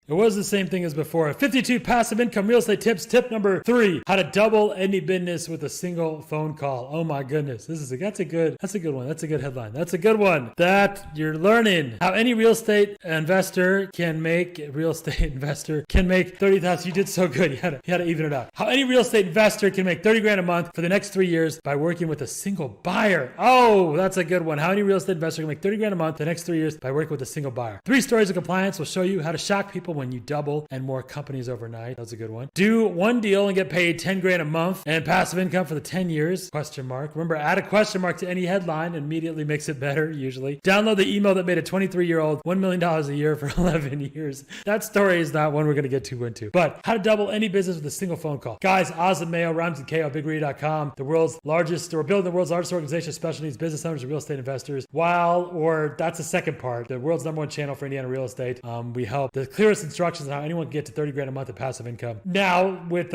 It was the same thing as before. 52 passive income real estate tips. Tip number 3, how to double any business with a single phone call. Oh my goodness. That's a good one. That's a good headline. That's a good one that you're learning. How any real estate investor can make 30,000. You did so good. You had to even it out. How any real estate investor can make 30 grand a month for the next 3 years by working with a single buyer. Oh, that's a good one. How any real estate investor can make 30 grand a month the next 3 years by working with a single buyer. 3 stories of compliance will show you how to shock people when you double and more companies overnight. That's a good one. Do one deal and get paid 10 grand a month and passive income for the 10 years. Question mark. Remember, add a question mark to any headline and immediately makes it better, usually. Download the email that made a 23-year-old $1 million a year for 11 years. That story is not one we're going to get too into. But how to double any business with a single phone call. Guys, Oz and Mayo, rhymes with KO, bigread.com. We're building the world's largest organization of special needs business owners and real estate investors. That's the second part. The world's #1 channel for Indiana real estate. We help the clearest instructions on how anyone can get to 30 grand a month of passive income. Now with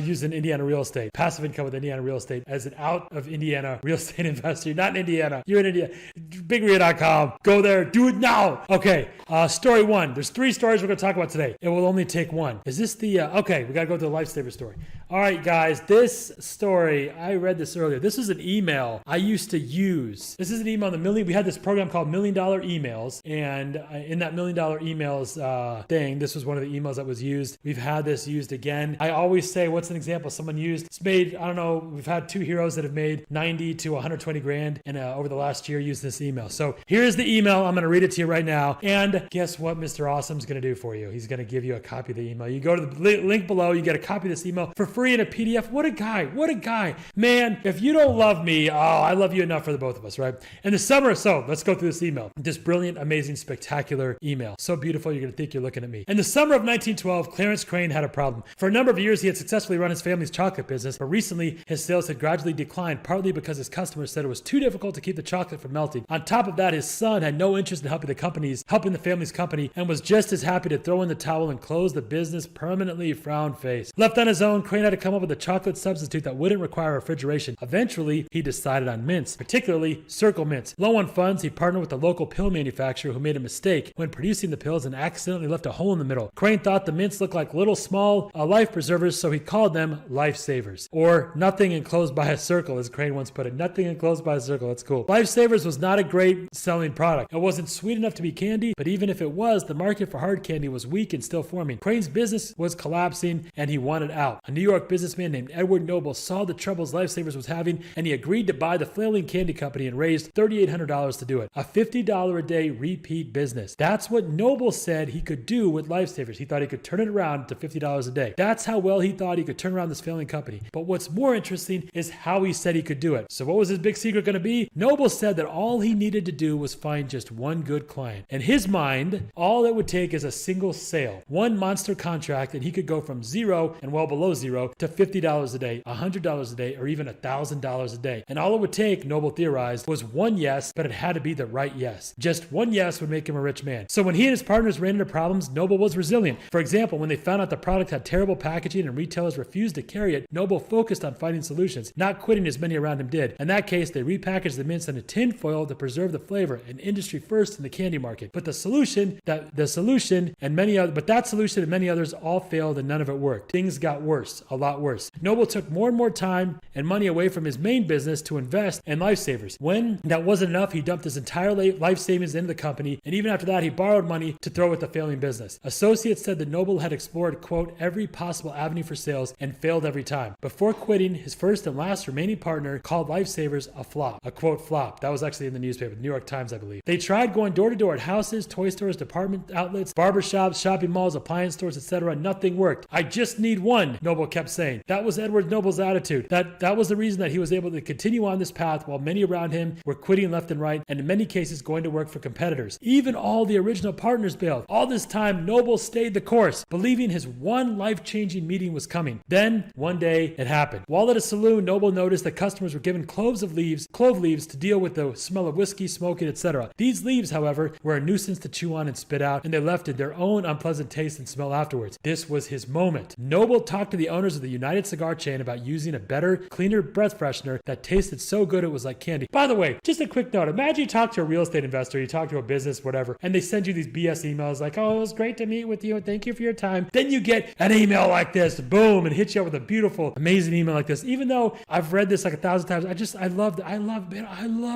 using Indiana real estate, passive income with Indiana real estate as an out of Indiana real estate investor. You're not in Indiana. You're in India. Bigread.com. Go there. Do it now. Okay. Story 1. There's 3 stories we're going to talk about today. It will only take one. Is this the okay? We got to go to the Lifesaver story. All right, guys. This story, I read this earlier. This is an email I used to use. This is an email we had this program called $1 Million Emails, and in that $1 Million Emails thing, this was one of the emails that was used. We've had this used again. I always say, what's an example someone used? It's made, I don't know, we've had 2 heroes that have made 90 to 120 grand and over the last year used this email. So here's the email. I'm going to read it to you right now. And guess what Mr. Awesome's going to do for you? He's going to give you a copy of the email. You go to the link below, you get a copy of this email for free in a PDF. What a guy. What a guy. Man, if you don't love me, I love you enough for the both of us, right? In the summer, so let's go through this email. This brilliant, amazing, spectacular email. So beautiful, you're going to think you're looking at me. In the summer of 1912, Clarence Crane had a problem. For a number of years, he had successfully run his family's chocolate business, but recently his sales had gradually declined, partly because his customers said it was too difficult to keep the chocolate from melting. On top of that, his son had no interest in helping the family's company, and was just as happy to throw in the towel and close the business permanently. Frown face. Left on his own, Crane had to come up with a chocolate substitute that wouldn't require refrigeration. Eventually, he decided on mints, particularly Circle mints. Low on funds, he partnered with a local pill manufacturer who made a mistake when producing the pills and accidentally left a hole in the middle. Crane thought the mints looked like little small life preservers, so he called them Lifesavers, or nothing enclosed by a circle, as Crane once put it. Nothing enclosed by a circle. That's cool. Lifesavers was not a great selling product. It wasn't sweet enough to be candy, but even if it was, the market for hard candy was weak and still forming. Crane's business was collapsing and he wanted out. A New York businessman named Edward Noble saw the troubles Lifesavers was having, and he agreed to buy the flailing candy company and raised $3,800 to do it. A $50 a day repeat business. That's what Noble said he could do with Lifesavers. He thought he could turn it around to $50 a day. That's how well he thought he could turn around this failing company. But what's more interesting is how he said he could do it. So what was his big secret going to be? Noble said that all he needed to do was find just one good client. In his mind, all it would take is a single sale, one monster contract, and he could go from zero and well below zero to $50 a day, $100 a day, or even $1,000 a day. And all it would take, Noble theorized, was one yes, but it had to be the right yes. Just one yes would make him a rich man. So when he and his partners ran into problems, Noble was resilient. For example, when they found out the product had terrible packaging and retailers refused to carry it, Noble focused on finding solutions, not quitting as many around him did. In that case, they repackaged the mints in a tin foil to preserve the flavor, an industry first in the candy market. But that solution and many others all failed, and none of it worked. Things got worse, a lot worse. Noble took more and more time and money away from his main business to invest in Lifesavers. When that wasn't enough, he dumped his entire life savings into the company, and even after that, he borrowed money to throw at the failing business. Associates said that Noble had explored, quote, every possible avenue for sales and failed every time. Before quitting, his first and last remaining partner called Lifesavers a flop, a quote flop. That was actually in the newspaper, the New York Times, I believe. They tried going door to door at houses, toy stores, department outlets, barbershops, shopping malls, appliance stores, etc. Nothing worked. I just need one, Noble kept saying. That was Edward Noble's attitude. That was the reason that he was able to continue on this path while many around him were quitting left and right, and in many cases going to work for competitors. Even all the original partners bailed. All this time, Noble stayed the course, believing his one life-changing meeting was coming. Then, one day, it happened. While at a saloon, Noble noticed that customers were given clove leaves to deal with the smell of whiskey, smoking, etc. These leaves, however, were a nuisance to chew on and spit out, and they left their own unpleasant taste and smell afterwards. This was his moment. Noble talked to the owners owners of the United Cigar chain about using a better, cleaner breath freshener that tasted so good it was like candy. By the way, just a quick note. Imagine you talk to a real estate investor, you talk to a business, whatever, and they send you these BS emails like, oh, it was great to meet with you and thank you for your time. Then you get an email like this, boom, and hit you up with a beautiful, amazing email like this. Even though I've read this like 1,000 times, I love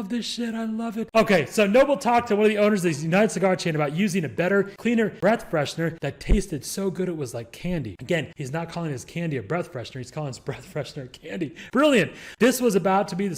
this shit. I love it. Okay, so Noble talked to one of the owners of the United Cigar chain about using a better, cleaner breath freshener that tasted so good it was like candy. Again, he's not calling his candy a breath freshener. He's calling his breath freshener candy. Brilliant. This was about to be the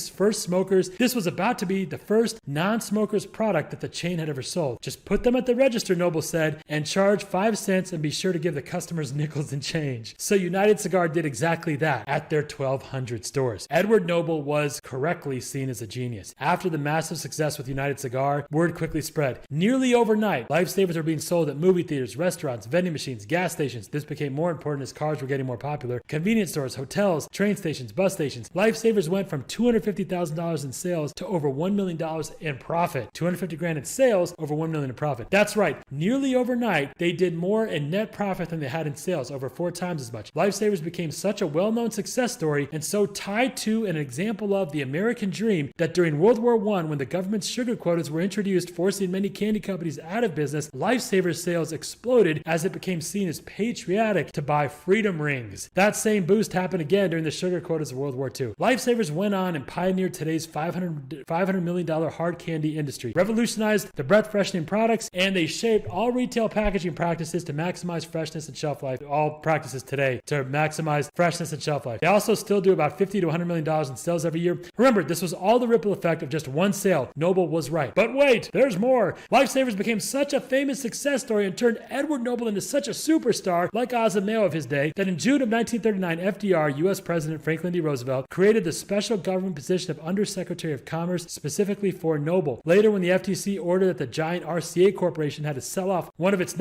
first non-smokers product that the chain had ever sold. Just put them at the register, Noble said, and charge 5 cents and be sure to give the customers nickels and change. So United Cigar did exactly that at their 1,200 stores. Edward Noble was correctly seen as a genius. After the massive success with United Cigar, word quickly spread. Nearly overnight, lifesavers were being sold at movie theaters, restaurants, vending machines, gas stations. This became more important as cars were getting more popular. Convenience stores, hotels, train stations, bus stations. Lifesavers went from $250,000 in sales to over $1 million in profit. 250 grand in sales, over $1 million in profit. That's right. Nearly overnight, they did more in net profit than they had in sales, over 4 times as much. Lifesavers became such a well-known success story and so tied to an example of the American dream that during World War I, when the government's sugar quotas were introduced, forcing many candy companies out of business, Lifesavers sales exploded as it became seen as patriotic to buy freedom rings. That same boost happened again during the sugar quotas of World War II. Lifesavers went on and pioneered today's $500 million hard candy industry, revolutionized the breath freshening products, and they shaped all retail packaging practices to maximize freshness and shelf life. All practices today to maximize freshness and shelf life. They also still do about $50 to $100 million in sales every year. Remember, this was all the ripple effect of just one sale. Noble was right. But wait, there's more. Lifesavers became such a famous success story and turned Edward Noble into such a superstar, like Oz and Mayo of his day, that in June of 1939, FDR, U.S. President Franklin D. Roosevelt, created the special government position of Undersecretary of Commerce specifically for Noble. Later, when the FTC ordered that the giant RCA Corporation had to sell off one of its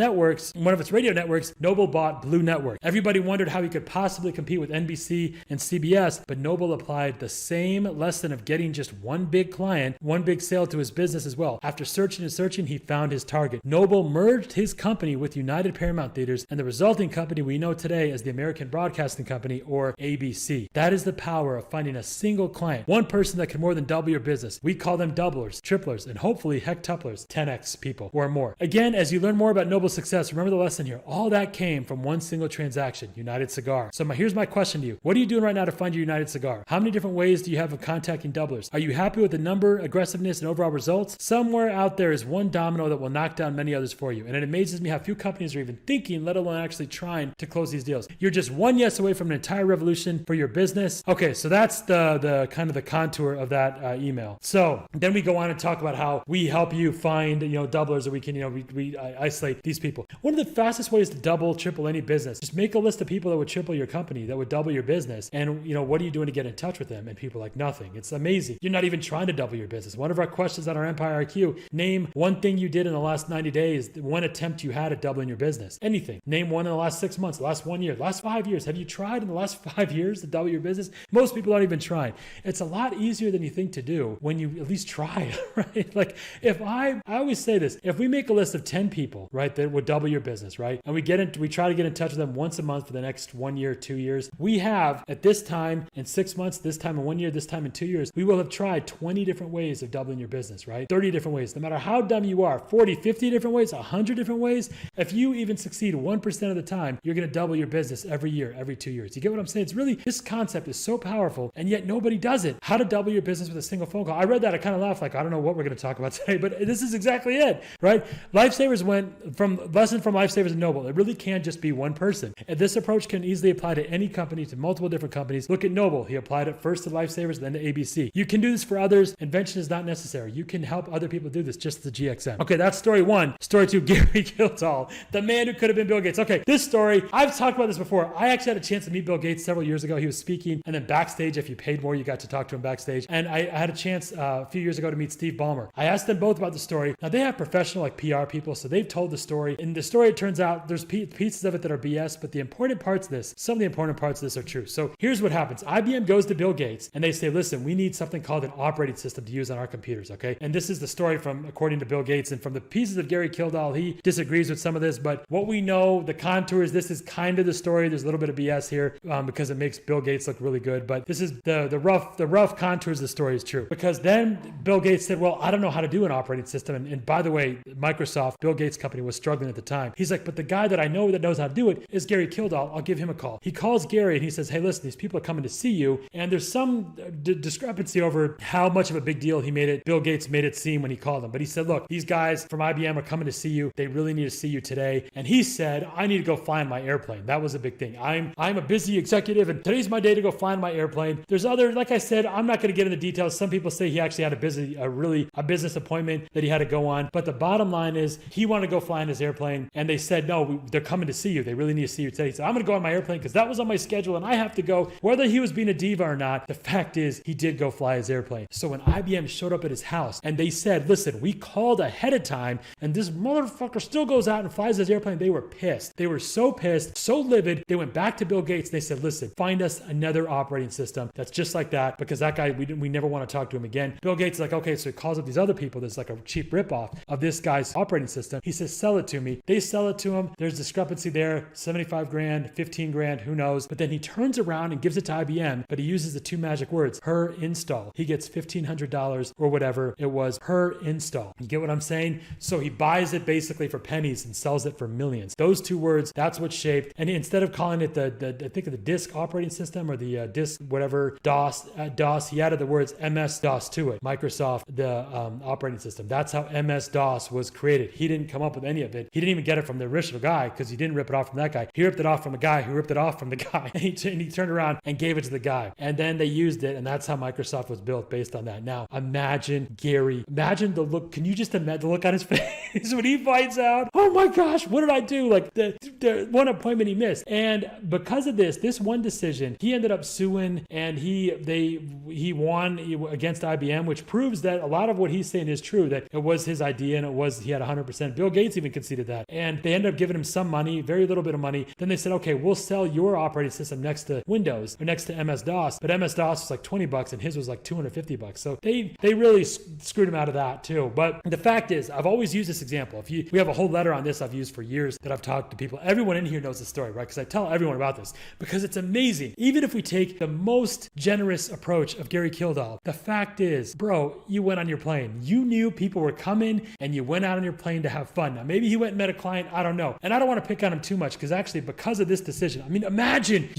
radio networks, Noble bought Blue Network. Everybody wondered how he could possibly compete with NBC and CBS, but Noble applied the same lesson of getting just one big client, one big sale to his business as well. After searching and searching, he found his target. Noble merged his company with United Paramount Theaters and the resulting company we know today as the American Broadcasting Company, or ABC. That is the power of finding a single client, one person that can more than double your business. We call them doublers, triplers, and hopefully hectuplers, 10x people or more. Again, as you learn more about Noble's success, remember the lesson here. All that came from one single transaction, United Cigar. So here's my question to you. What are you doing right now to find your United Cigar? How many different ways do you have of contacting doublers? Are you happy with the number, aggressiveness, and overall results? Somewhere out there is one domino that will knock down many others for you. And it amazes me how few companies are even thinking, let alone actually trying to close these deals. You're just one yes away from an entire revolution for your business. Okay, so that's the kind of the contour of that email. So then we go on and talk about how we help you find, doublers, or we can, we isolate these people. One of the fastest ways to double, triple any business, just make a list of people that would triple your company, that would double your business. And, what are you doing to get in touch with them? And people are like, nothing. It's amazing. You're not even trying to double your business. One of our questions on our Empire IQ, name one thing you did in the last 90 days, one attempt you had at doubling your business. Anything. Name one in the last 6 months, the last 1 year, the last 5 years. Have you tried in the last 5 years to double your business? Most people aren't even trying. It's a lot easier than you think to do when you at least try, right? Like if I always say this, if we make a list of 10 people, right, that would double your business, right? And we try to get in touch with them once a month for the next 1 year, 2 years. We have at this time in 6 months, this time in 1 year, this time in 2 years, we will have tried 20 different ways of doubling your business, right? 30 different ways. No matter how dumb you are, 40, 50 different ways, 100 different ways. If you even succeed 1% of the time, you're going to double your business every year, every 2 years. You get what I'm saying? It's really, this concept is so powerful, and yet nobody does it. How to double your business with a single phone call. I read that, I kind of laughed, like, I don't know what we're going to talk about today, but this is exactly it, right? Lifesavers went from Lifesavers and Noble. It really can't just be one person. And this approach can easily apply to any company, to multiple different companies. Look at Noble. He applied it first to Lifesavers, then to ABC. You can do this for others. Invention is not necessary. You can help other people do this, just the GXM. Okay, that's story one. Story two, Gary Kildall, the man who could have been Bill Gates. Okay, this story, I've talked about this before. I actually had a chance to meet Bill Gates several years ago. He was speaking, and then backstage, if you paid more, you got to talk to him backstage. And I had a chance a few years ago to meet Steve Ballmer. I asked them both about the story. Now, they have professional PR people, so they've told the story. In the story, it turns out there's pieces of it that are BS, but the important parts of this, some of the important parts of this are true. So here's what happens. IBM goes to Bill Gates, and they say, listen, we need something called an operating system to use on our computers, okay? And this is the story from, according to Bill Gates, and from the pieces of Gary Kildall, he disagrees with some of this, but what we know, the contours, this is kind of the story. There's a little bit of BS BS here because it makes Bill Gates look really good. But this is the rough contours of the story is true. Because then Bill Gates said, well, I don't know how to do an operating system. And by the way, Microsoft, Bill Gates' company, was struggling at the time. He's like, but the guy that I know that knows how to do it is Gary Kildall. I'll give him a call. He calls Gary and he says, hey, listen, these people are coming to see you. And there's some discrepancy over how much of a big deal Bill Gates made it seem when he called him. But he said, look, these guys from IBM are coming to see you. They really need to see you today. And he said, I need to go fly in my airplane. That was a big thing. I'm a busy executive and today's my day to go fly in my airplane. There's other, like I said, I'm not going to get into details. Some people say he actually had a business appointment that he had to go on. But the bottom line is he wanted to go fly in his airplane. And they said, no, they're coming to see you. They really need to see you today. He said, I'm going to go on my airplane because that was on my schedule and I have to go. Whether he was being a diva or not, the fact is he did go fly his airplane. So when IBM showed up at his house and they said, listen, we called ahead of time and this motherfucker still goes out and flies his airplane, they were pissed. They were so pissed, so livid. They went back to Bill Gates and they said, listen, find us another operating system that's just like that, because that guy, we never want to talk to him again. Bill Gates is like, okay, so he calls up these other people. There's like a cheap ripoff of this guy's operating system. He says, sell it to me. They sell it to him. There's discrepancy there, 75 grand, 15 grand, who knows? But then he turns around and gives it to IBM, but he uses the two magic words, per install. He gets $1,500 or whatever it was per install. You get what I'm saying? So he buys it basically for pennies and sells it for millions. Those two words, that's what shaped. And instead of calling it I think of the disk operating system or the disk whatever DOS, he added the words MS-DOS to it. Microsoft, the operating system. That's how MS-DOS was created. He didn't come up with any of it. He didn't even get it from the original guy because he didn't rip it off from that guy. He ripped it off from a guy who ripped it off from the guy. And he turned around and gave it to the guy. And then they used it, and that's how Microsoft was built based on that. Now, imagine Gary. Imagine the look. Can you just imagine the look on his face when he finds out, oh my gosh, what did I do? Like the one appointment he missed. And because of this one decision, he ended up suing and he won against IBM, which proves that a lot of what he's saying is true, that it was his idea and he had 100%. Bill Gates even conceded that. And they ended up giving him some money, very little bit of money. Then they said, okay, we'll sell your operating system next to Windows or next to MS-DOS. But MS-DOS was like $20 and his was like $250. So they really screwed him out of that too. But the fact is, I've always used this example. We have a whole letter on this I've used for years that I've talked to people. Everyone in here knows the story, right? Because I tell everyone about this because it's amazing. Even if we take the most generous approach of Gary Kildall, the fact is, bro, you went on your plane. You knew people were coming and you went out on your plane to have fun. Now, maybe he went and met a client. I don't know. And I don't want to pick on him too much because actually because of this decision, I mean, imagine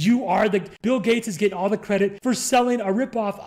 Bill Gates is getting all the credit for selling a ripoff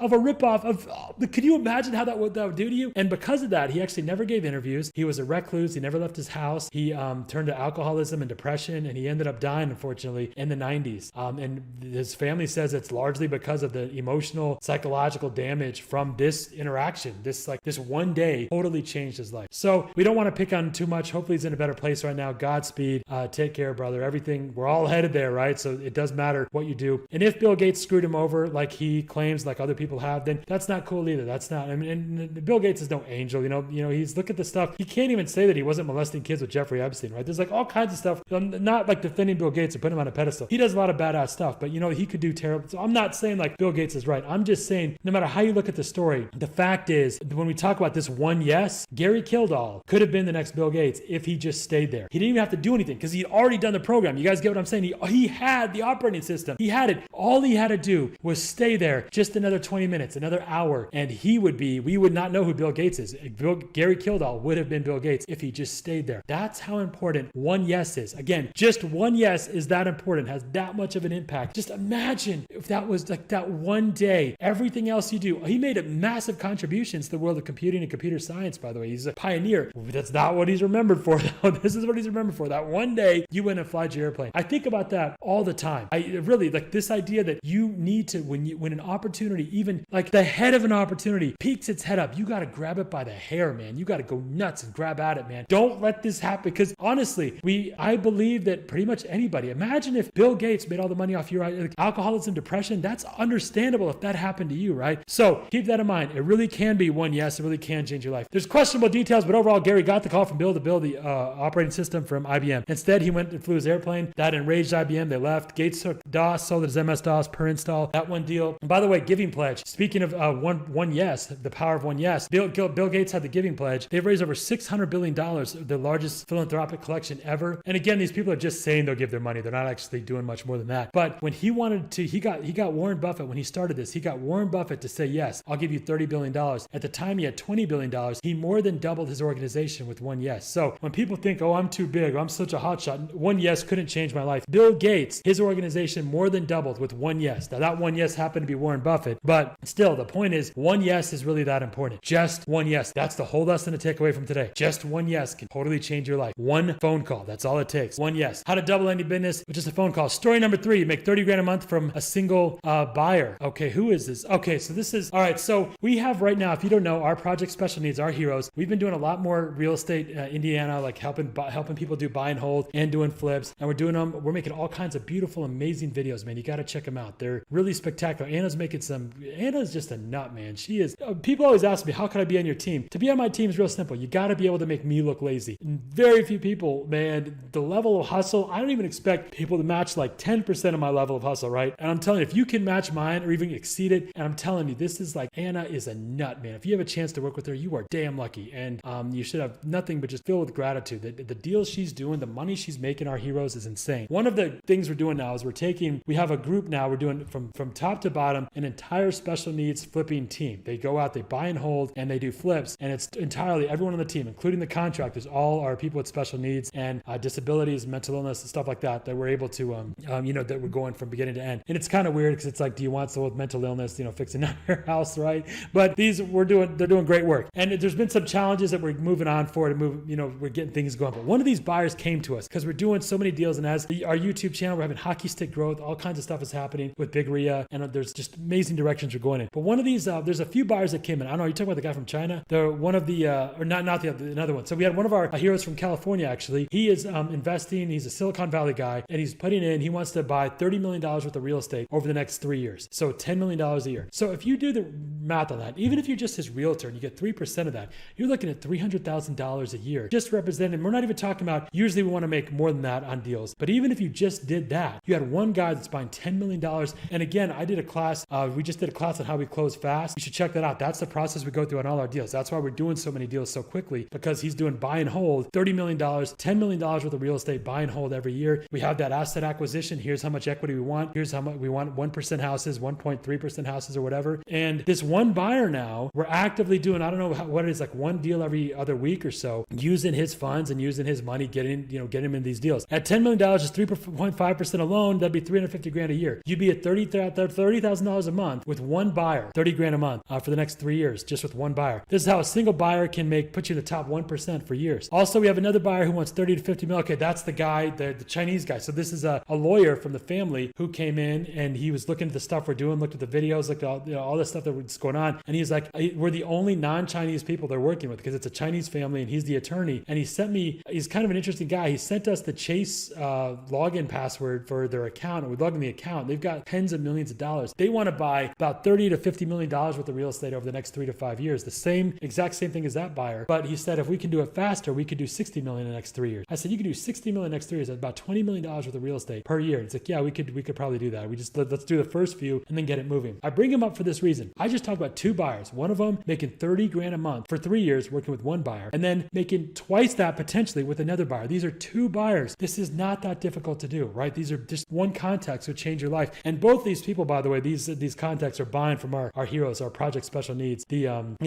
of, could you imagine how that would do to you? And because of that, he actually never gave interviews. He was a recluse. He never left his house. He turned to alcoholism and depression, and he ended up dying, unfortunately, in the 90s. And his family says it's largely because of the emotional, psychological damage from this interaction. This one day totally changed his life. So we don't want to pick on him too much. Hopefully he's in a better place right now. Godspeed. Take care, brother. Everything, we're all headed there, right? So it does matter what you do. And if Bill Gates screwed him over like he claims, like other people have, then that's not cool either. That's not, I mean, and Bill Gates is no angel, you know, he's, look at the stuff. He can't even say that he wasn't molesting kids with Jeffrey Epstein, right? There's like all kinds of stuff. I'm not like defending Bill Gates or putting him on a pedestal. He does a lot of badass stuff, but he could do terrible. So I'm not saying like Bill Gates is right. I'm just saying no matter how you look at the story, the fact is when we talk about this one yes, Gary Kildall could have been the next Bill Gates if he just stayed there. He didn't even have to do anything because he'd already done the program. You guys get what I'm saying? He had the operating system. He had it. All he had to do was stay there just another 20 minutes, another hour, and we would not know who Bill Gates is. Gary Kildall would have been Bill Gates if he just stayed there. That's how important one yes is. Again, just one yes is that important, has that much of an impact. Just imagine if that was like that one day, everything else you do. He made a massive contributions to the world of computing and computer science, by the way. He's a pioneer. That's not what he's remembered for, though. This is what he's remembered for. That one day you went and fly your airplane. I think about that all the time. I really like this idea that you need to, when an opportunity, even like the head of an opportunity peeks its head up, you got to grab it by the hair, man. You got to go nuts and grab at it, man. Don't let this happen because honestly, I believe that pretty much anybody, imagine if Bill Gates made all the money off your alcoholism, depression, that's understandable if that happened to you, right? So keep that in mind. It really can be one yes. It really can change your life. There's questionable details, but overall, Gary got the call from Bill to build the operating system from IBM. Instead, he went and flew his airplane. That enraged IBM. They left. Gates took DOS, sold it as MS-DOS per install. That one deal. And by the way, giving pledge. Speaking of one yes, the power of one yes, Bill Gates had the giving pledge. They've raised over $600 billion, the largest philanthropic collection ever. And again, these people are just saying they'll give their money. They're not actually doing doing much more than that. But when he wanted to, he got Warren Buffett when he started this. He got Warren Buffett to say, yes, I'll give you $30 billion. At the time, he had $20 billion. He more than doubled his organization with one yes. So when people think, oh, I'm too big, or I'm such a hotshot, one yes couldn't change my life. Bill Gates, his organization more than doubled with one yes. Now that one yes happened to be Warren Buffett, but still the point is one yes is really that important. Just one yes. That's the whole lesson to take away from today. Just one yes can totally change your life. One phone call. That's all it takes. One yes. How to double any business with just a phone call. Story number 3, you make 30 grand a month from a single buyer. Okay, who is this? Okay, so this is, all right, so we have right now, if you don't know, our project special needs, our heroes, we've been doing a lot more real estate, Indiana, like helping people do buy and hold and doing flips. And we're making all kinds of beautiful, amazing videos, man. You got to check them out. They're really spectacular. Anna's just a nut, man. She is, people always ask me, how can I be on your team? To be on my team is real simple. You got to be able to make me look lazy. And very few people, man, the level of hustle, I don't even expect people to match like 10% of my level of hustle, right? And I'm telling you, if you can match mine or even exceed it, and I'm telling you, this is like, Anna is a nut, man. If you have a chance to work with her, you are damn lucky. And you should have nothing but just filled with gratitude. The deals she's doing, the money she's making our heroes is insane. One of the things we're doing now is we have a group now, we're doing from top to bottom, an entire special needs flipping team. They go out, they buy and hold, and they do flips. And it's entirely everyone on the team, including the contractors, all are people with special needs and disabilities, mental illness, and stuff like that we're able to, that we're going from beginning to end. And it's kind of weird because it's like, do you want someone with mental illness, fixing out your house, right? But they're doing great work. And there's been some challenges that we're moving on for to move, we're getting things going. But one of these buyers came to us because we're doing so many deals, and as our YouTube channel, we're having hockey stick growth, all kinds of stuff is happening with Big Ria, and there's just amazing directions we're going in. But one of these, there's a few buyers that came in. I don't know, you talking about the guy from China? They're one of the, or not the other, another one. So we had one of our heroes from California, actually. He is investing, he's a Silicon Valley guy, and he's putting in, he wants to buy $30 million worth of real estate over the next 3 years. So $10 million a year. So if you do the math on that, even if you're just his realtor and you get 3% of that, you're looking at $300,000 a year just representing. We're not even talking about, usually we want to make more than that on deals. But even if you just did that, you had one guy that's buying $10 million. And again, I did a class, we just did a class on how we close fast. You should check that out. That's the process we go through on all our deals. That's why we're doing so many deals so quickly, because he's doing buy and hold, $30 million, $10 million worth of real estate, buy and hold every year. We have that asset acquisition. Here's how much equity we want. Here's how much we want, 1% houses, 1.3% houses or whatever. And this one buyer now, we're actively doing, I don't know what it is, like one deal every other week or so, using his funds and using his money, getting him in these deals. At $10 million, just 3.5% alone, that'd be $350,000 a year. You'd be at $30,000 a month with one buyer, $30,000 a month for the next 3 years, just with one buyer. This is how a single buyer can put you in the top 1% for years. Also, we have another buyer who wants 30 to 50 million. Okay, that's the guy, the Chinese guy. So this is a lawyer from the family who came in, and he was looking at the stuff we're doing, looked at the videos, looked at all the stuff that's going on. And he's like, we're the only non-Chinese people they're working with because it's a Chinese family, and he's the attorney. And he sent me, he's kind of an interesting guy. He sent us the Chase login password for their account, and we log in the account. They've got tens of millions of dollars. They want to buy about $30 to $50 million worth of real estate over the next 3 to 5 years. The exact same thing as that buyer. But he said, if we can do it faster, we could do $60 million in the next 3 years. I said, you could do $60 million in the next 3 years. That's about $20 million worth of real estate per year. It's like, yeah, we could probably do that. Let's do the first few and then get it moving. I bring him up for this reason. I just talked about 2 buyers. One of them making $30,000 a month for 3 years working with one buyer, and then making twice that potentially with another buyer. These are 2 buyers. This is not that difficult to do, right? These are just one contact would change your life. And both these people, by the way, these contacts are buying from our heroes, our project special needs. I'm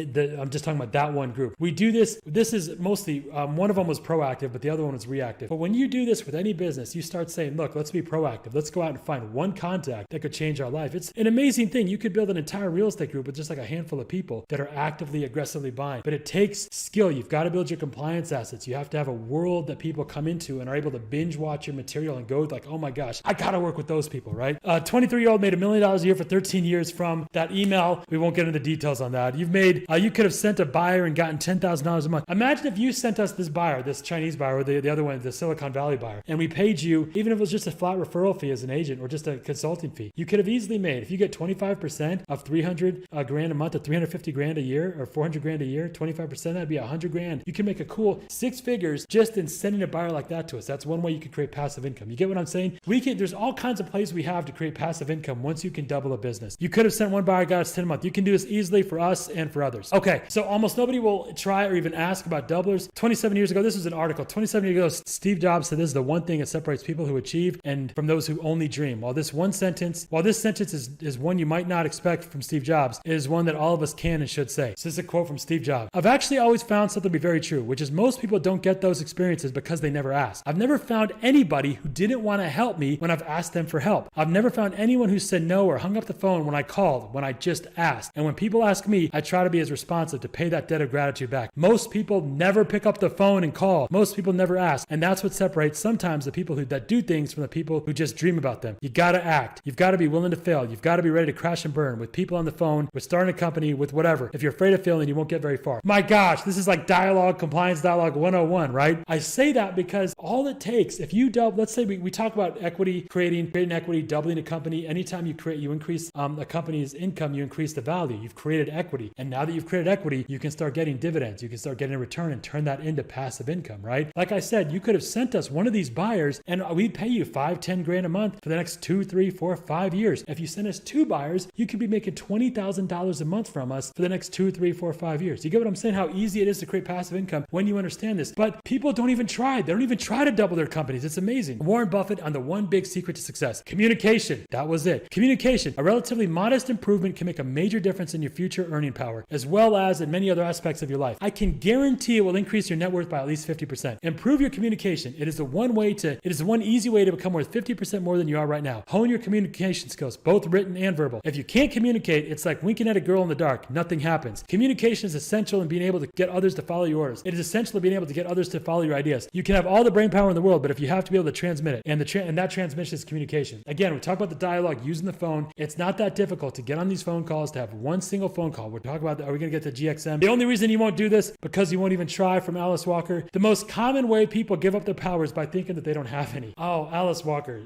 just talking about that one group. We do this. This is mostly, one of them was proactive, but the other one was reactive. But when you do this with any business, you start saying, look, let's be proactive. Let's go out and find one contact that could change our life. It's an amazing thing. You could build an entire real estate group with just like a handful of people that are actively, aggressively buying. But it takes skill. You've got to build your compliance assets. You have to have a world that people come into and are able to binge watch your material and go like, oh my gosh, I got to work with those people, right? 23-year-old made $1 million a year for 13 years from that email. We won't get into details on that. You could have sent a buyer and gotten $10,000 a month. Imagine if you sent us this buyer, this Chinese buyer, or the other one, the Silicon Valley buyer, and we paid you, even if it was just a flat referral fee as an agent or just a consulting fee, you could have easily made, if you get 25% of $300,000 a month or $350,000 a year or $400,000 a year, 25%, that'd be $100,000. You can make a cool 6 figures just in sending a buyer like that to us. That's one way you could create passive income. You get what I'm saying? There's all kinds of plays we have to create passive income once you can double a business. You could have sent one buyer, got us 10 a month. You can do this easily for us and for others. Okay, so almost nobody will try or even ask about doublers. 27 years ago, this was an article. 27 years ago, Steve Jobs said this is the one thing that separates people who achieve and from those who only dream. While this sentence is one you might not expect from Steve Jobs, it is one that all of us can and should say. So this is a quote from Steve Jobs. I've actually always found something to be very true, which is most people don't get those experiences because they never asked. I've never found anybody who didn't want to help me when I've asked them for help. I've never found anyone who said no or hung up the phone when I called, when I just asked. And when people ask me, I try to be as responsive to pay that debt of gratitude back. Most people never pick up the phone and call. Most people never ask. And that's what separates sometimes the people that do things from the people who just dream about them. You got to act. You've got to be willing to fail. You've got to be ready to crash and burn with people on the phone, with starting a company, with whatever. If you're afraid of failing, you won't get very far. My gosh, this is like compliance dialogue 101, right? I say that because all it takes, if you double, let's say we talk about equity, creating equity, doubling a company. Anytime you increase a company's income, you increase the value. You've created equity. And now that you've created equity, you can start getting dividends. You can start getting a return and turn that into passive income, right? Like I said, you could have sent us one of these buyers and we'd pay you $5-10 grand a month for the next 2, 3, 4, 5 years. If you send us 2 buyers, you could be making $20,000 a month from us for the next 2, 3, 4, 5 years. You get what I'm saying? How easy it is to create passive income when you understand this. But people don't even try. They don't even try to double their companies. It's amazing. Warren Buffett on the one big secret to success. Communication. That was it. Communication. A relatively modest improvement can make a major difference in your future earning power, as well as in many other aspects of your life. I can guarantee it will increase your net worth by at least 50%. Improve your communication. It is the one easy way to become worth 50% more than you are right now. Hone your communication skills, both written and verbal. If you can't communicate, it's like winking at a girl in the dark. Nothing happens. Communication is essential in being able to get others to follow your orders. It is essential in being able to get others to follow your ideas. You can have all the brain power in the world, but if you have to be able to transmit it, and that transmission is communication. Again, we talk about the dialogue using the phone. It's not that difficult to get on these phone calls, to have one single phone call. We're talking about, are we going to get to GXM? The only reason you won't do this, because you won't even try, from Alice Walker. The most common way people give up their power is by thinking that they don't have any. Oh, Alice Walker,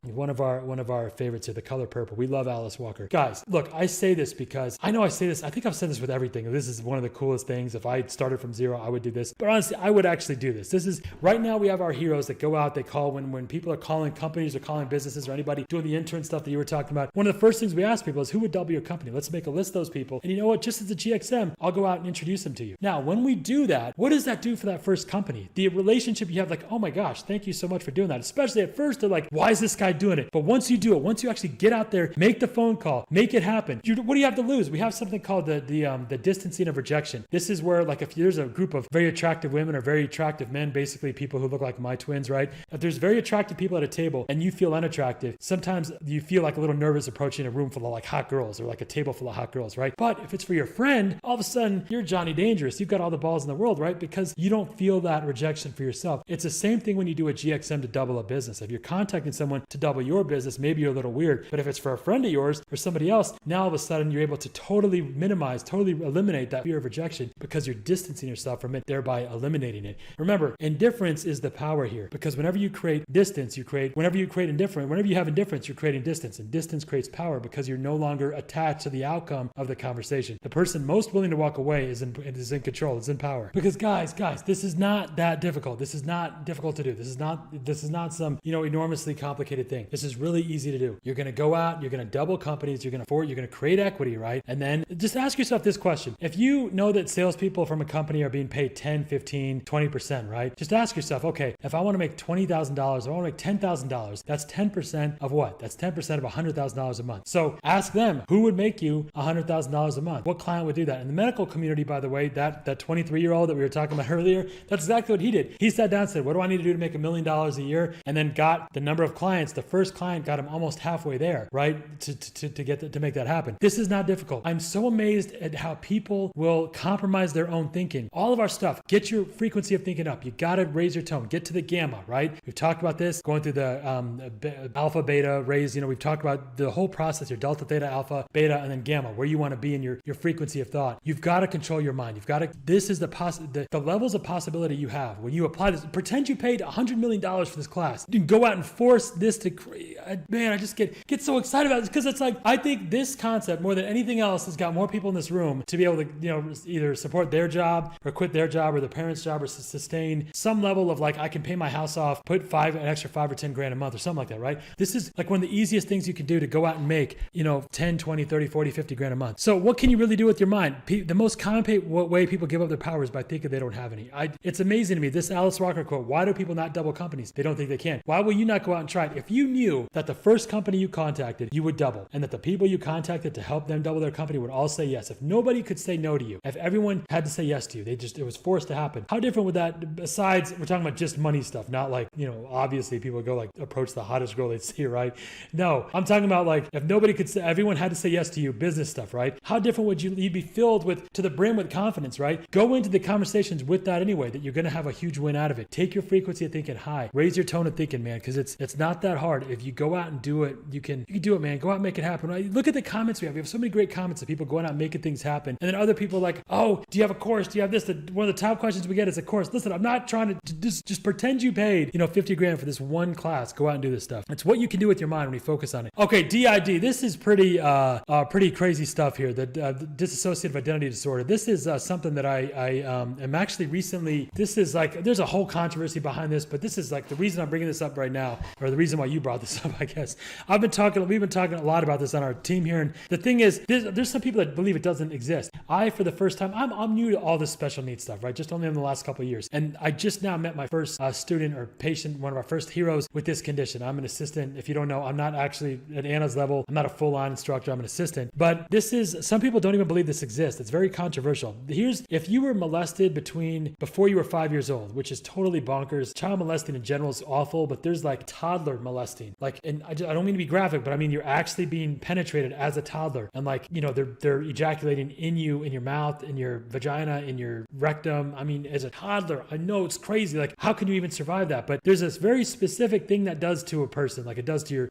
one of our favorites here, The Color Purple. We love Alice Walker. Guys, look, I say this because I know I say this. I think I've said this with everything. This is one of the coolest things. If I started from zero, I would do this. But honestly, I would actually do this. This is right now. We have our heroes that go out. They call when people are calling companies or calling businesses or anybody doing the intern stuff that you were talking about. One of the first things we ask people is, who would double your company? Let's make a list of those people. And you know what? Just as a GXM, I'll go out and introduce them to you. Now, when we do that, what does that do for that first company? The relationship you have, like, oh my gosh, thank you so much for doing that. Especially at first, they're like, why is this guy doing it? But once you do it, once you actually get out there, make the phone call, make it happen. What do you have to lose? We have something called the distancing of rejection. This is where, like, if there's a group of very attractive women or very attractive men, basically people who look like my twins, right? If there's very attractive people at a table and you feel unattractive, sometimes you feel like a little nervous approaching a room full of like hot girls or like a table full of hot girls, right? But if it's for your friend, all of a sudden you're Johnny Dangerous. You've got all the balls in the world, right? Because you don't feel that rejection for yourself. It's the same thing when you do a GXM to double a business. If you're contacting someone to double your business, maybe you're a little weird, but if it's for a friend of yours or somebody else, now all of a sudden you're able to totally eliminate that fear of rejection because you're distancing yourself from it, thereby eliminating it. Remember, indifference is the power here, because whenever you create distance, whenever you have indifference, you're creating distance, and distance creates power because you're no longer attached to the outcome of the conversation. The person most willing to walk away is in control, is in power. Because guys, this is not that difficult. This is not difficult to do. This is not some, enormously complicated thing. This is really easy to do. You're going to go out, you're going to double companies, you're going to create equity, right? And then just ask yourself this question. If you know that salespeople from a company are being paid 10, 15, 20%, right? Just ask yourself, okay, if I want to make $20,000, if I want to make $10,000, that's 10% of what? That's 10% of $100,000 a month. So ask them, who would make you $100,000 a month? What client would do that? In the medical community, by the way, that 23-year-old that we were talking about earlier, that's exactly what he did. He sat down and said, what do I need to do to make $1 million a year? And then got the number of clients. The first client got him almost halfway there, right? To make that happen. This is not difficult. I'm so amazed at how people will compromise their own thinking. All of our stuff, get your frequency of thinking up. You got to raise your tone. Get to the gamma, right? We've talked about this, going through the alpha, beta, raise. We've talked about the whole process, your delta, theta, alpha, beta, and then gamma, where you want to be in your frequency of thought. You've got to control your mind. This is the levels of possibility you have. When you apply this, pretend you paid $100 million for this class. You can go out and force this to create. man, I just get so excited about it because it's like, I think this concept more than anything else has got more people in this room to be able to, either support their job or quit their job or their parents' job or sustain some level of like, I can pay my house off, put an extra 5 or 10 grand a month or something like that, right? This is like one of the easiest things you can do to go out and make, 10, 20, 30, 40, 50 grand a month. So what can you really do with your mind? The most common way people give up their power is by thinking they don't have any. It's amazing to me, this Alice Walker quote, why do people not double companies? They don't think they can. Why will you not go out and try it? If you knew that the first company you contacted, you would double, and that the people you contacted to help them double their company would all say yes. If nobody could say no to you, if everyone had to say yes to you, it was forced to happen. How different would that, besides, we're talking about just money stuff, not like, obviously people go like approach the hottest girl they see, right? No, I'm talking about like, if nobody could say, everyone had to say yes to you, business stuff, right? How different would you'd be filled with, to the brim with confidence, right? Go into the conversations with that anyway, that you're going to have a huge win out of it. Take your frequency of thinking high, raise your tone of thinking, man, because it's not that hard. If you go out and do it, you can do it, man. Go out and make it happen. Right? Look at the comments we have. We have so many great comments of people going out and making things happen. And then other people are like, oh, do you have a course? Do you have this? One of the top questions we get is a course. Listen, I'm not trying to just pretend you paid, 50 grand for this one class. Go out and do this stuff. It's what you can do with your mind when you focus on it. Okay, DID. This is pretty crazy stuff here. The dissociative identity disorder. This is something that I am actually recently, this is like, there's a whole controversy behind this, but this is like the reason I'm bringing this up right now, or the reason why you brought this up, I guess. We've been talking a lot about this on our team here. And the thing is, there's some people that believe it doesn't exist. For the first time, I'm new to all this special needs stuff, right? Just only in the last couple of years. And I just now met my first student or patient, one of our first heroes with this condition. I'm an assistant. If you don't know, I'm not actually at Anna's level. I'm not a full-on instructor. I'm an assistant. But some people don't even believe this exists. It's very controversial. If you were molested before you were 5 years old, which is totally bonkers. Child molesting in general is awful, but there's like toddler molesting. Like, and I don't mean to be graphic, but I mean, you're actually being penetrated as a toddler. And like, they're ejaculating in you, in your mouth, in your vagina, in your rectum. I mean, as a toddler, I know it's crazy. Like, how can you even survive that? But there's this very specific thing that does to a person. Like it does to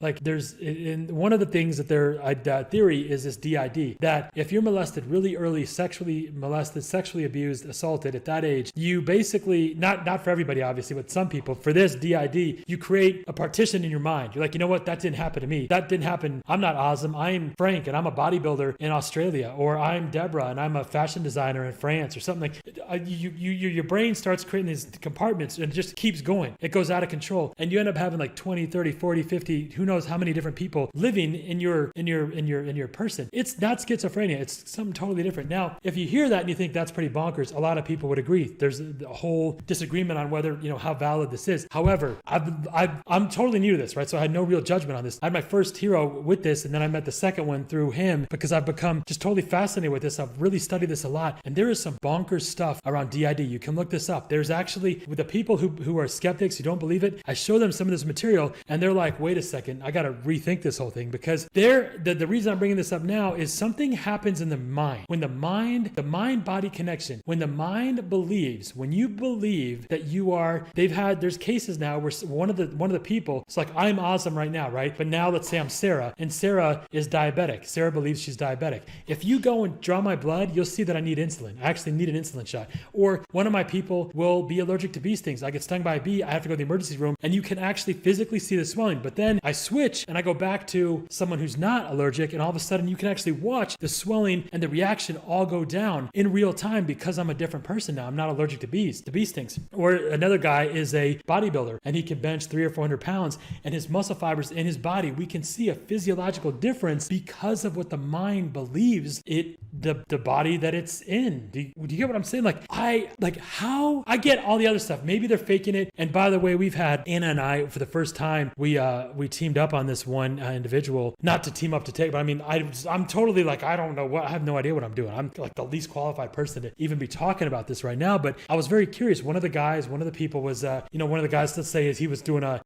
one of the things that their theory is this DID, that if you're molested really early, sexually molested, sexually abused, assaulted at that age, you basically, not for everybody, obviously, but some people, for this DID, you create a partition in your mind. You're like, you know what? That didn't happen to me. That didn't happen. I'm not Azam. I'm Frank, and I'm a bodybuilder in Australia, or I'm Deborah, and I'm a fashion designer in France, or something like. Your brain starts creating these compartments, and it just keeps going. It goes out of control, and you end up having like 20, 30, 40, 50, who knows how many different people living in your person. It's not schizophrenia. It's something totally different. Now, if you hear that and you think that's pretty bonkers, a lot of people would agree. There's a whole disagreement on whether, how valid this is. However, I'm totally new to this, right? So I had no real judgment on this. I had my first hero with this, and then I met the second one through him because I've become just totally fascinated with this. I've really studied this a lot, and there is some bonkers stuff around DID. You can look this up. There's actually, with the people who are skeptics, who don't believe it, I show them some of this material, and they're like, wait a second, I got to rethink this whole thing, because the reason I'm bringing this up now is something happens in the mind. When the mind-body connection, when the mind believes, when you believe that you are, there's cases now where one of the people, it's like, I'm awesome right now, right? But now let's say I'm Sarah, and Sarah is diabetic. Sarah believes she's diabetic. If you go and draw my blood, you'll see that I need insulin. I actually need an insulin shot. Or one of my people will be allergic to bee stings. I get stung by a bee, I have to go to the emergency room, and you can actually physically see the swelling. But then I switch and I go back to someone who's not allergic, and all of a sudden you can actually watch the swelling and the reaction all go down in real time because I'm a different person now. I'm not allergic to bee stings. Or another guy is a bodybuilder, and he can bench 300 or 400 pounds, and his muscle fibers in his body, we can see a physiological difference because of what the mind believes the body that it's in. Do you get what I'm saying? How I get all the other stuff. Maybe they're faking it. And by the way, we've had Anna and I, for the first time, we teamed up on this one individual, not to team up to take, but I mean, I'm totally like, I don't know what, I have no idea what I'm doing. I'm like the least qualified person to even be talking about this right now, but I was very curious. One of the people was, one of the guys, let's say, is he was doing a,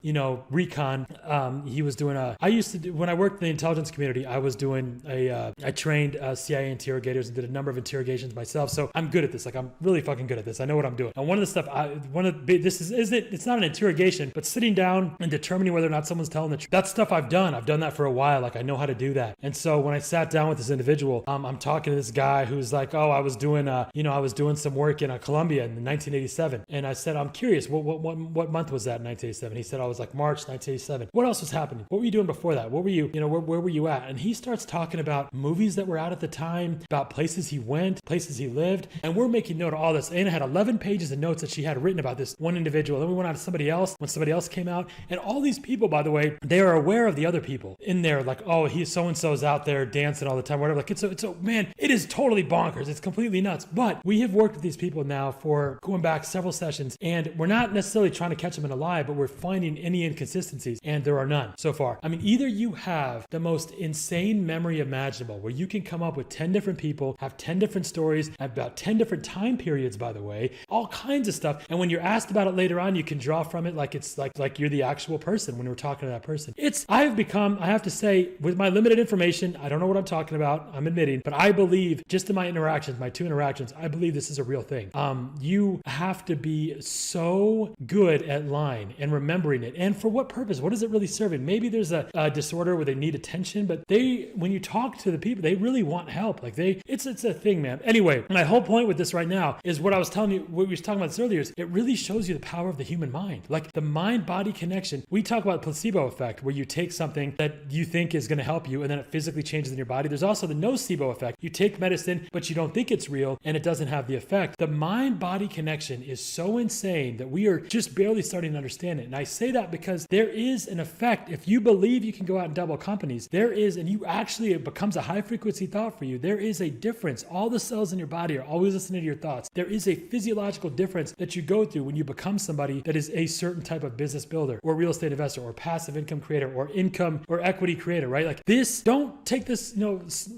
recon. I used to do, when I worked in the intelligence community, I trained CIA interrogators and did a number of interrogations myself. So I'm good at this. Like, I'm really fucking good at this. I know what I'm doing. And one of the stuff, it's not an interrogation, but sitting down and determining whether or not someone's telling the truth. That's stuff I've done. I've done that for a while. Like, I know how to do that. And so when I sat down with this individual, I'm talking to this guy who's like, oh, I was doing some work in Colombia in 1987. And I said, I'm curious, what month was that in 1987? He said, I was like March 1987. What else else was happening? What were you doing before that? What were you, where were you at? And he starts talking about movies that were out at the time, about places he went, places he lived. And we're making note of all this. Anna had 11 pages of notes that she had written about this one individual. Then we went on to somebody else when somebody else came out. And all these people, by the way, they are aware of the other people in there. Like, oh, he's so-and-so's out there dancing all the time, whatever. Like, man, it is totally bonkers. It's completely nuts. But we have worked with these people now for going back several sessions, and we're not necessarily trying to catch them in a lie, but we're finding any inconsistencies, and there are none so far. I mean, either you have the most insane memory imaginable, where you can come up with 10 different people, have 10 different stories, about 10 different time periods, by the way, all kinds of stuff. And when you're asked about it later on, you can draw from it like it's like you're the actual person when we're talking to that person. I have to say, with my limited information, I don't know what I'm talking about, I'm admitting, but I believe just in my interactions, my 2 interactions, I believe this is a real thing. You have to be so good at lying and remembering it. And for what purpose? What is it really serving? Maybe there's a disorder where they need attention, but when you talk to the people, they really want help. Like it's a thing, man. Anyway, my whole point with this right now is what I was telling you, what we were talking about this earlier, is it really shows you the power of the human mind. Like the mind-body connection. We talk about placebo effect, where you take something that you think is going to help you and then it physically changes in your body. There's also the nocebo effect. You take medicine, but you don't think it's real and it doesn't have the effect. The mind-body connection is so insane that we are just barely starting to understand it. And I say that because there is an effect. If you believe you can go out and double companies, and you actually, it becomes a high frequency thought for you, there is a difference. All the cells in your body are always listening to your thoughts. There is a physiological difference that you go through when you become somebody that is a certain type of business builder or real estate investor or passive income creator or income or equity creator, right? Like this, don't take this,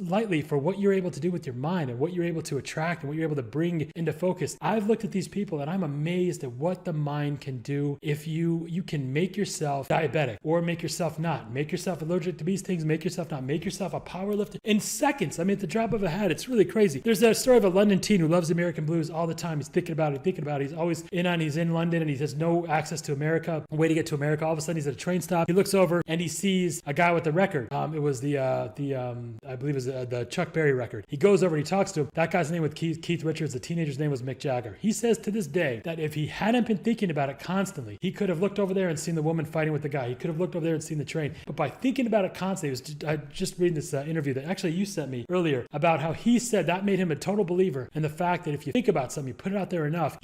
lightly for what you're able to do with your mind and what you're able to attract and what you're able to bring into focus. I've looked at these people and I'm amazed at what the mind can do if you can make yourself diabetic or make yourself not, make yourself allergic to these things, make yourself not, make yourself a power lifter in seconds. I mean, at the drop of a hat, it's really crazy. There's a story of a London teen who loves American blues all the time. He's thinking about it. He's always he's in London and he has no access to America, a way to get to America. All of a sudden he's at a train stop. He looks over and he sees a guy with a record. It was I believe it was the Chuck Berry record. He goes over and he talks to him. That guy's name was Keith Richards. The teenager's name was Mick Jagger. He says to this day that if he hadn't been thinking about it constantly, he could have looked over there and seen the woman fighting with the guy. He could have looked over there and seen the train. But by thinking about it constantly, I just reading this interview that actually you sent me earlier about how he said that made him a total believer in the fact that if you think about something, you put it out there enough,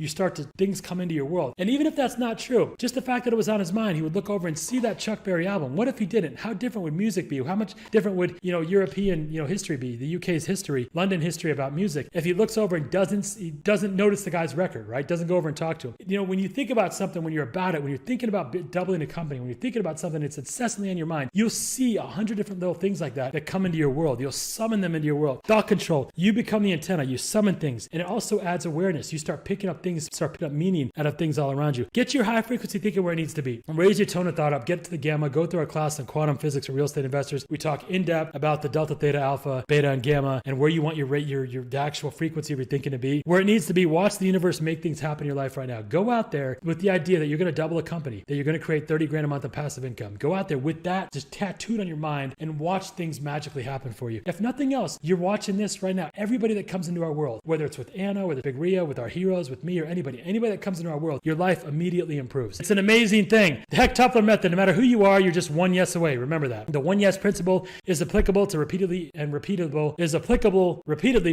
things come into your world. And even if that's not true, just the fact that it was on his mind, he would look over and see that Chuck Berry album. What if he didn't? How different would music be? How much different would, European, history be? The UK's history, London history about music. If he looks over and doesn't notice the guy's record, right? Doesn't go over and talk to him. When you think about something, when you're about it, when you're thinking about doubling a company, when you're thinking about something that's incessantly on your mind, you'll see 100 different little things like that come into your world. You'll summon them into your world. Thought control. You become the antenna. You summon things. And it also adds awareness. You start picking up things, start picking up meaning out of things all around you. Get your high frequency thinking where it needs to be. Raise your tone of thought up. Get to the gamma. Go through our class on quantum physics for real estate investors. We talk in depth about the delta, theta, alpha, beta, and gamma, and where you want the actual frequency of your thinking to be. Where it needs to be. Watch the universe make things happen in your life right now. Go out there with the idea that you're going to double a company, that you're going to create 30 grand a month of passive income. Go out there with that just tattooed on your mind and watch things magically happen for you. If nothing else, you're watching this right now. Everybody that comes into our world, whether it's with Anna, with Big Ria, with our heroes, with me, or anybody that comes into our world, your life immediately improves. It's an amazing thing. The Hechtupler method, no matter who you are, you're just one yes away. Remember that. The one yes principle is applicable to repeatedly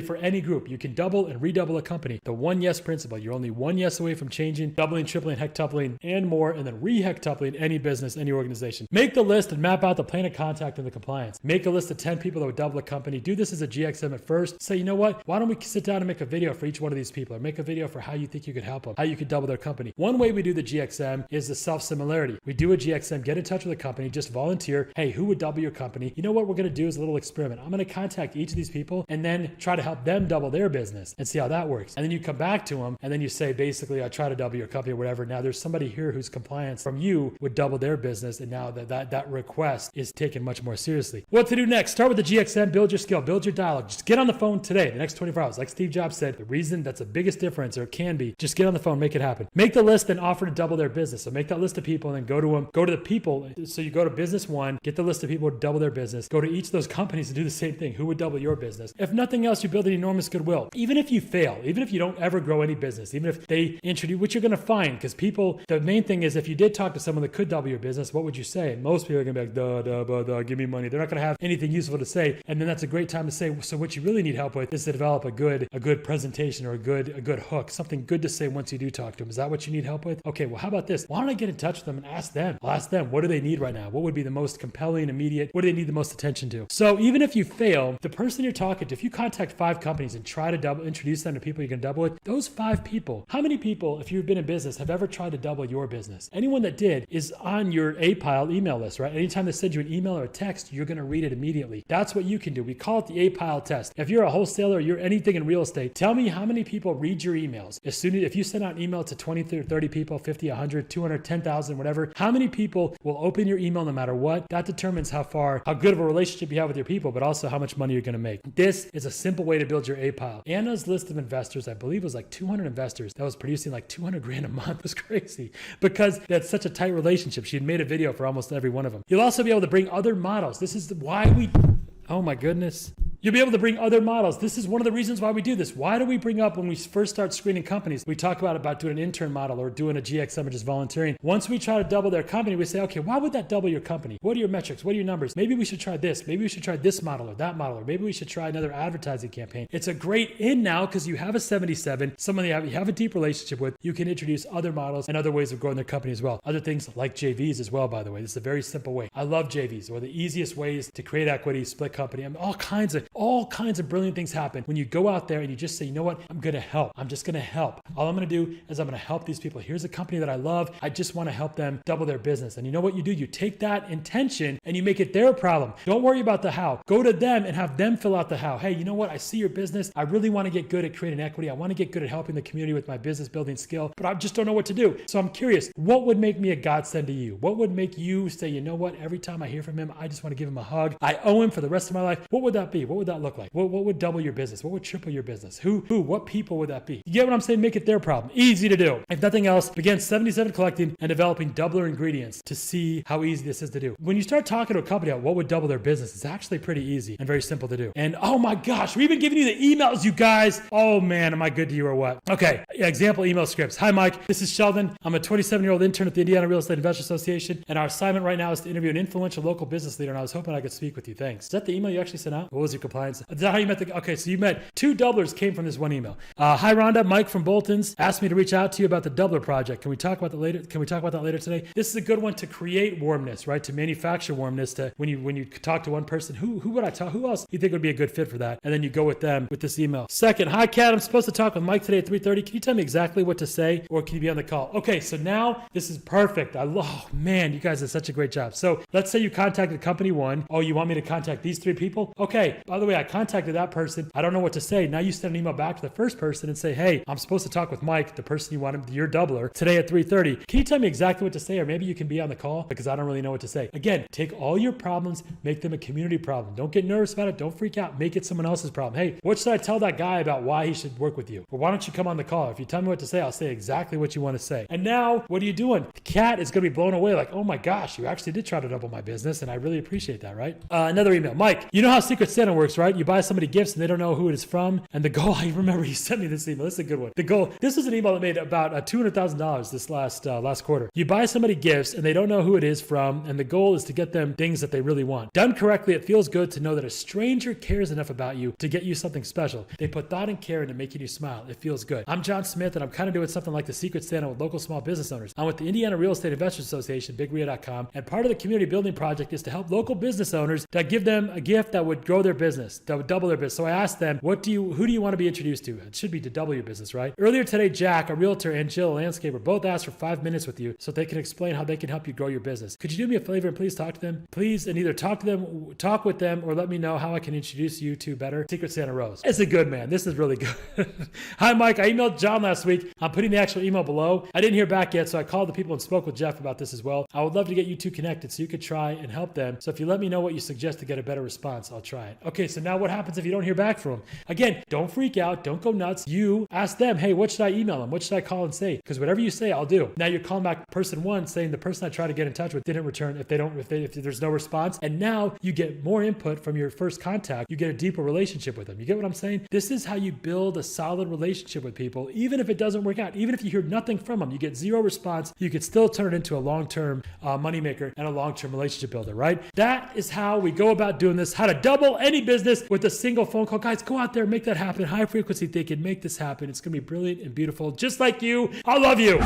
for any group. You can double and redouble a company. The one yes principle. You're only one yes away from changing, doubling, tripling, hechtupling, and more, and then re-hechtupling any business, any organization. Make the list and map out the plan of contact and the compliance. Make a list of 10 people that would double a company. Do this as a GXM at first. Say, you know what? Why don't we sit down and make a video for each one of these people, or make a video for how you think you could help them, how you could double their company. One way we do the GXM is the self-similarity. We do a GXM, get in touch with a company, just volunteer. Hey, who would double your company? You know what we're going to do is a little experiment. I'm going to contact each of these people and then try to help them double their business and see how that works. And then you come back to them and then you say, basically, I try to double your company or whatever. Now there's somebody here whose compliance from you would double their business. And now that request is taken much more seriously. What to do next? Start with the GXM, build your skill, build your dialogue. Just get on the phone today, the next 24 hours. Like Steve Jobs said, the reason that's the biggest difference, or it can be, just get on the phone, make it happen. Make the list and offer to double their business. So make that list of people and then go to them, go to the people. So you go to business one, get the list of people who double their business, go to each of those companies to do the same thing. Who would double your business? If nothing else, you build an enormous goodwill. Even if you fail, even if you don't ever grow any business, even if they introduce, which you're going to find, because people, the main thing is if you did talk to someone that could double your business, what would you say? And most people are going to be like, duh, give me money. They're not going to have anything useful to say. And then that's a great time to say, so what you really need help with is to develop a good presentation or a good hook, something good to say once you do talk to them. Is that what you need help with? Okay, well, how about this? Why don't I get in touch with them and ask them? I'll ask them, what do they need right now? What would be the most compelling, immediate? What do they need the most attention to? So even if you fail, the person you're talking to, if you contact 5 companies and try to introduce them to people you can double with, those 5 people, how many people, if you've been in business, have ever tried to double your business? Anyone that did is on your A-pile email list, right? Anytime they send you an email or a text, you're going to read it immediately. That's what you can do. We call it the A-pile test. If you're a wholesaler or you're anything in real estate, tell me how many people read your emails. If you send out an email to 20, 30 people, 50, 100, 200, 10,000, whatever, how many people will open your email no matter what? That determines how good of a relationship you have with your people, but also how much money you're going to make. This is a simple way to build your A-pile. Anna's list of investors, I believe, was like 200 investors that was producing like 200 grand a month. It was crazy because that's such a tight relationship. She had made a video for almost every one of them. You'll also be able to bring other models. This is why oh my goodness. You'll be able to bring other models. This is one of the reasons why we do this. Why do we bring up when we first start screening companies? We talk about doing an intern model or doing a GXM or just volunteering. Once we try to double their company, we say, okay, why would that double your company? What are your metrics? What are your numbers? Maybe we should try this. Maybe we should try this model or that model, or maybe we should try another advertising campaign. It's a great in now because you have a 77, someone you have a deep relationship with. You can introduce other models and other ways of growing their company as well. Other things like JVs as well, by the way. This is a very simple way. I love JVs, or the easiest ways to create equity, split company. I mean, all kinds of brilliant things happen when you go out there and you just say, you know what, I'm going to help. I'm just going to help. All I'm going to do is I'm going to help these people. Here's a company that I love. I just want to help them double their business. And you know what you do? You take that intention and you make it their problem. Don't worry about the how. Go to them and have them fill out the how. Hey, you know what? I see your business. I really want to get good at creating equity. I want to get good at helping the community with my business building skill, but I just don't know what to do. So I'm curious, what would make me a godsend to you? What would make you say, you know what? Every time I hear from him, I just want to give him a hug. I owe him for the rest of my life. What would that be? What would that look like? What would double your business? What would triple your business? What people would that be? You get what I'm saying? Make it their problem. Easy to do. If nothing else, begin 77 collecting and developing doubler ingredients to see how easy this is to do. When you start talking to a company about what would double their business, it's actually pretty easy and very simple to do. And oh my gosh, we've been giving you the emails, you guys. Oh man, am I good to you or what? Okay, example email scripts. Hi Mike, this is Sheldon. I'm a 27-year-old intern at the Indiana Real Estate Investors Association, and our assignment right now is to interview an influential local business leader, and I was hoping I could speak with you. Thanks. Is that the email you actually sent out? What was your compliance? Is that how you met okay, so you met 2 doublers came from this one email. Hi Rhonda, Mike from Bolton's asked me to reach out to you about the doubler project. Can we talk about that later? Today? This is a good one to create warmness, right? To manufacture warmness. To when you talk to one person, who would I talk? Who else you think would be a good fit for that? And then you go with them with this email. Second, hi Kat, I'm supposed to talk with Mike today at 3:30. Can you tell me exactly what to say, or can you be on the call? Okay, so now this is perfect. Oh man, you guys did such a great job. So let's say you contacted company 1. Oh, you want me to contact these 3 people? Okay. By the way, I contacted that person. I don't know what to say. Now you send an email back to the first person and say, hey, I'm supposed to talk with Mike, the person you wanted, your doubler, today at 3:30. Can you tell me exactly what to say? Or maybe you can be on the call because I don't really know what to say. Again, take all your problems, make them a community problem. Don't get nervous about it. Don't freak out. Make it someone else's problem. Hey, what should I tell that guy about why he should work with you? Or why don't you come on the call? If you tell me what to say, I'll say exactly what you want to say. And now, what are you doing? The cat is going to be blown away like, oh my gosh, you actually did try to double my business, and I really appreciate that, right? Another email. Mike, you know how Secret Santa works, right? You buy somebody gifts and they don't know who it is from. And the goal, I remember he sent me this email. This is a good one. The goal, this was an email that made about $200,000 this last quarter. You buy somebody gifts and they don't know who it is from, and the goal is to get them things that they really want. Done correctly, it feels good to know that a stranger cares enough about you to get you something special. They put thought and care into making you smile. It feels good. I'm John Smith, and I'm kind of doing something like the Secret Santa with local small business owners. I'm with the Indiana Real Estate Investors Association, bigria.com, and part of the community building project is to help local business owners that give them a gift that would grow their business, that would double their business. So I asked them, who do you want to be introduced to? It should be to double your business, right? Earlier today, Jack, a realtor, and Jill, a landscaper, both asked for 5 minutes with you so they can explain how they can help you grow your business. Could you do me a favor and please talk to them? Please, and either talk with them, or let me know how I can introduce you to better Secret Santa Rose. It's a good man. This is really good. Hi, Mike. I emailed John last week. I'm putting the actual email below. I didn't hear back yet, so I called the people and spoke with Jeff about this as well. I would love to get you two connected so you could try and help them. So if you let me know what you suggest to get a better response, I'll try it. Okay, so now what happens if you don't hear back from them? Again, don't freak out. Don't go nuts. You ask them, hey, what should I email them? What should I call and say? Because whatever you say, I'll do. Now you're calling back person one saying the person I tried to get in touch with didn't return if there's no response. And now you get more input from your first contact. You get a deeper relationship with them. You get what I'm saying? This is how you build a solid relationship with people. Even if it doesn't work out, even if you hear nothing from them, you get zero response, you could still turn it into a long-term moneymaker and a long-term relationship builder, right? That is how we go about doing this, how to double any business with a single phone call. Guys, go out there, make that happen. High frequency thinking, make this happen. It's going to be brilliant and beautiful, just like you. I love you.